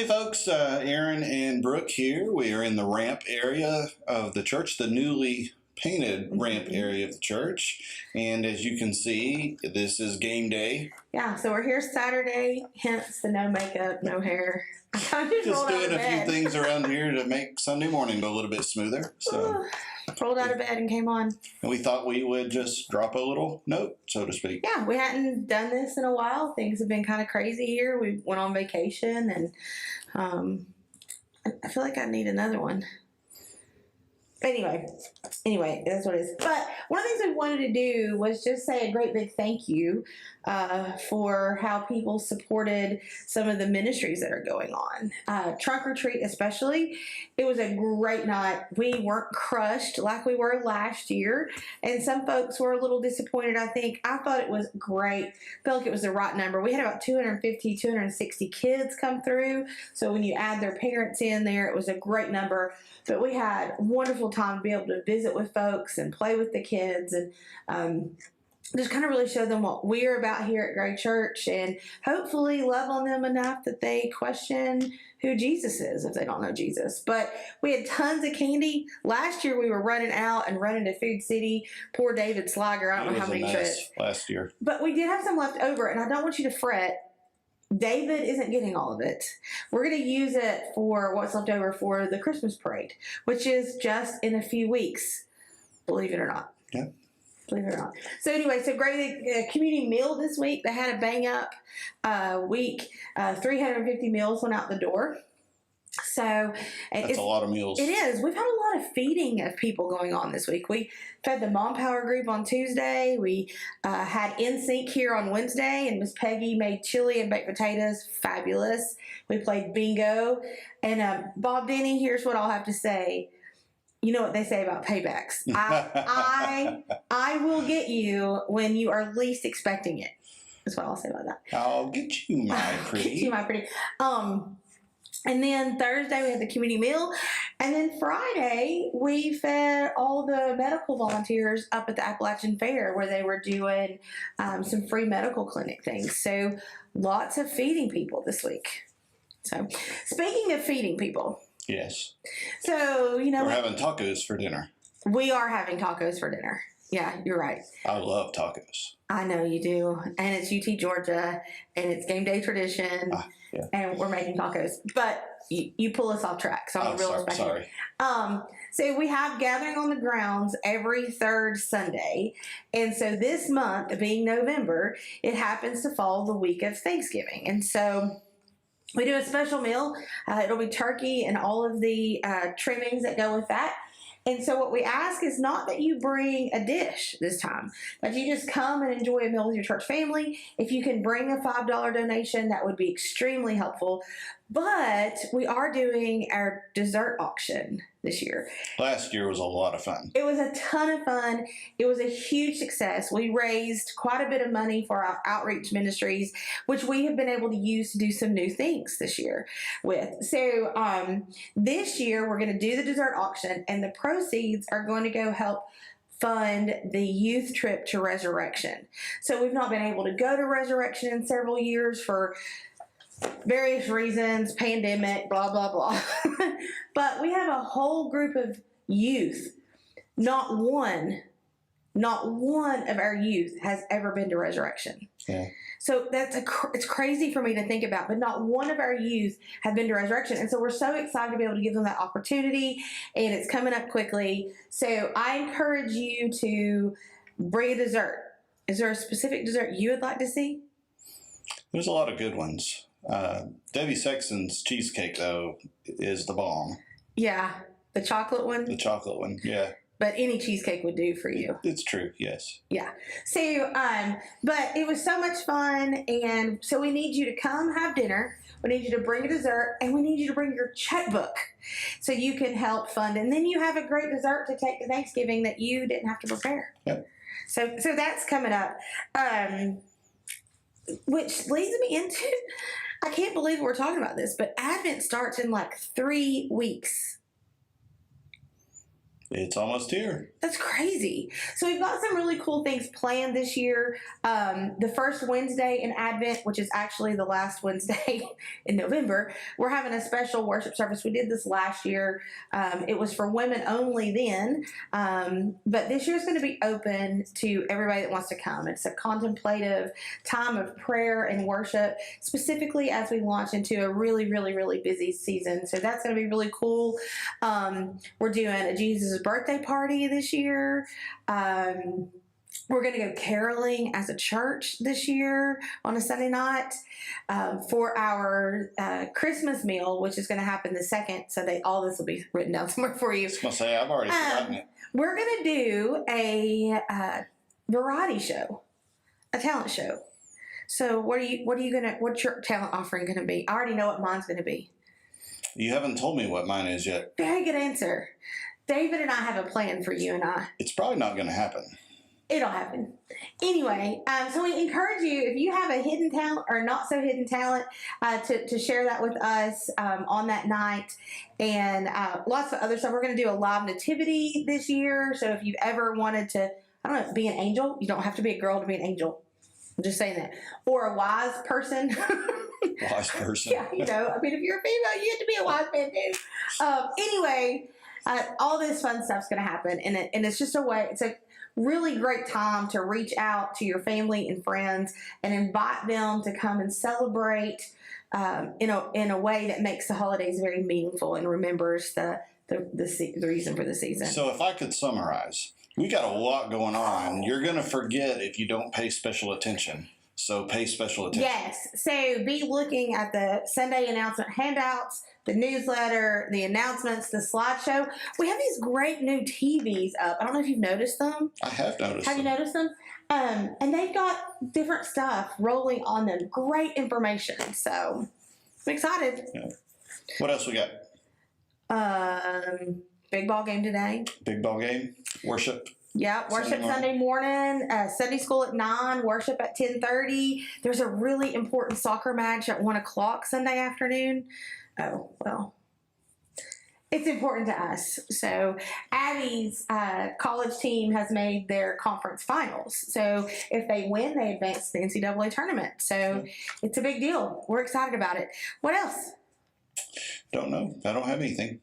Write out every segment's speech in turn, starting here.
Hey folks, Aaron and Brooke here. We are in the ramp area of the church, the newly painted ramp area of the church. And as you can see, this is game day. Yeah, so we're here Saturday, hence the no makeup, no hair. Just doing a few things around here to make Sunday morning go a little bit smoother. So rolled out of bed and came on. And we thought we would just drop a little note, so to speak. Yeah, we hadn't done this in a while. Things have been kind of crazy here. We went on vacation, and I feel like I need another one. Anyway, that's what it is. But one of the things we wanted to do was just say a great big thank you for how people supported some of the ministries that are going on. Trunk or Treat especially, it was a great night. We weren't crushed like we were last year, and some folks were a little disappointed, I think. I thought it was great. I felt like it was the right number. We had about 250, 260 kids come through, so when you add their parents in there, it was a great number. But we had a wonderful time to be able to visit with folks and play with the kids and just kind of really show them what we're about here at Gray Church and hopefully love on them enough that they question who Jesus is if they don't know Jesus. But we had tons of candy. Last year we were running out and running to Food City. Poor David Slager, I don't know how many trips. Last year. But we did have some left over, and I don't want you to fret. David isn't getting all of it. We're going to use it for what's left over for the Christmas parade, which is just in a few weeks, believe it or not. Yeah. Believe it or not. So anyway, so great community meal this week. They had a bang up week. 350 meals went out the door. So that's a lot of meals. It is. We've had a lot of feeding of people going on this week. We fed the Mom Power group on Tuesday. We had NSYNC here on Wednesday, and Miss Peggy made chili and baked potatoes. Fabulous. We played bingo. And Bob Denny, here's what I'll have to say. You know what they say about paybacks. I will get you when you are least expecting it. That's what I'll say about that. I'll get you, my pretty. Get you, my pretty. And then Thursday we had the community meal. And then Friday we fed all the medical volunteers up at the Appalachian Fair where they were doing some free medical clinic things. So lots of feeding people this week. So speaking of feeding people. Yes. So, you know. We're having tacos for dinner. We are having tacos for dinner. Yeah, you're right. I love tacos. I know you do. And it's UT Georgia, and it's game day tradition, yeah. And we're making tacos. But you pull us off track, so I'm real sorry. So we have gathering on the grounds every third Sunday. And so this month, being November, it happens to fall the week of Thanksgiving. And so we do a special meal. It'll be turkey and all of the trimmings that go with that. And so what we ask is not that you bring a dish this time, but you just come and enjoy a meal with your church family. If you can bring a $5 donation, that would be extremely helpful. But we are doing our dessert auction this year. Last year was a lot of fun. It was a ton of fun. It was a huge success. We raised quite a bit of money for our outreach ministries, which we have been able to use to do some new things this year with. So this year we're going to do the dessert auction, and the proceeds are going to go help fund the youth trip to Resurrection. So we've not been able to go to Resurrection in several years for various reasons, pandemic, blah, blah, blah. But we have a whole group of youth. Not one of our youth has ever been to Resurrection. Yeah. So it's crazy for me to think about, but not one of our youth have been to Resurrection. And so we're so excited to be able to give them that opportunity, and it's coming up quickly. So I encourage you to bring a dessert. Is there a specific dessert you would like to see? There's a lot of good ones. Debbie Sexton's cheesecake, though, is the bomb. Yeah, the chocolate one? The chocolate one, yeah. But any cheesecake would do for you. It's true, yes. Yeah. So, but it was so much fun, and so we need you to come have dinner. We need you to bring a dessert, and we need you to bring your checkbook so you can help fund. And then you have a great dessert to take to Thanksgiving that you didn't have to prepare. Yep. So that's coming up. Which leads me into, I can't believe we're talking about this, but Advent starts in like 3 weeks. It's almost here. That's crazy. So we've got some really cool things planned this year. The first Wednesday in Advent, which is actually the last Wednesday in November, we're having a special worship service. We did this last year. It was for women only then, but this year is going to be open to everybody that wants to come. It's a contemplative time of prayer and worship, specifically as we launch into a really, really, really busy season. So that's going to be really cool. We're doing a Jesus birthday party this year. We're going to go caroling as a church this year on a Sunday night for our Christmas meal, which is going to happen the second Sunday. All this will be written down somewhere for you. I was going to say, I've already forgotten it. We're going to do a variety show, a talent show. So what's your talent offering going to be? I already know what mine's going to be. You haven't told me what mine is yet. Very good answer. David and I have a plan for you and I. It's probably not going to happen. It'll happen. Anyway, so we encourage you, if you have a hidden talent or not so hidden talent, to share that with us on that night. And lots of other stuff. We're going to do a live nativity this year. So if you've ever wanted to, I don't know, be an angel, you don't have to be a girl to be an angel. I'm just saying that. Or a wise person. Wise person. Yeah, if you're a female, you have to be a wise man too. Anyway, all this fun stuff's going to happen, and it's just it's a really great time to reach out to your family and friends and invite them to come and celebrate in a way that makes the holidays very meaningful and remembers the reason for the season. So if I could summarize, we got a lot going on. You're going to forget if you don't pay special attention. So pay special attention. Yes. So be looking at the Sunday announcement handouts, the newsletter, the announcements, the slideshow. We have these great new TVs up. I don't know if you've noticed them. I have noticed Have you noticed them? And they've got different stuff rolling on them. Great information. So I'm excited. Yeah. What else we got? Big ball game today. Big ball game. Worship. Yeah, worship Sunday morning, Sunday school at 9, worship at 10:30. There's a really important soccer match at 1 o'clock Sunday afternoon. Oh, well, it's important to us. So Abby's college team has made their conference finals. So if they win, they advance to the NCAA tournament. So it's a big deal. We're excited about it. What else? Don't know. I don't have anything.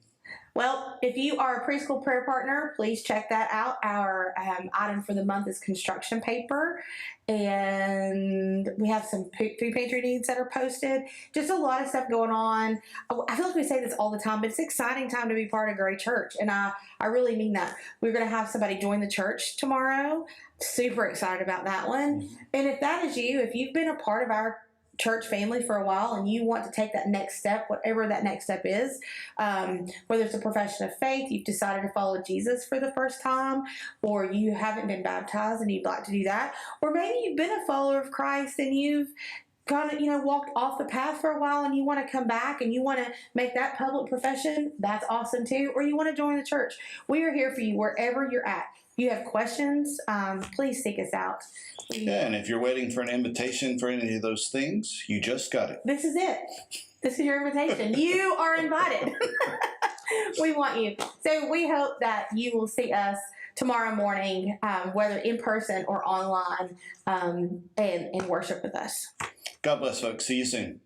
Well, if you are a preschool prayer partner, please check that out. Our item for the month is construction paper. And we have some food pantry needs that are posted. Just a lot of stuff going on. I feel like we say this all the time, but it's an exciting time to be part of Great Church. And I really mean that. We're going to have somebody join the church tomorrow. Super excited about that one. And if that is you, if you've been a part of our church family for a while and you want to take that next step, whatever that next step is, whether it's a profession of faith, you've decided to follow Jesus for the first time, or you haven't been baptized and you'd like to do that, or maybe you've been a follower of Christ and you've kind of, walked off the path for a while and you want to come back and you want to make that public profession, that's awesome too, or you want to join the church. We are here for you wherever you're at. You have questions, please seek us out. Yeah, and if you're waiting for an invitation for any of those things, you just got it. This is it. This is your invitation. You are invited. We want you. So we hope that you will see us tomorrow morning, whether in person or online, and worship with us. God bless, folks. See you soon.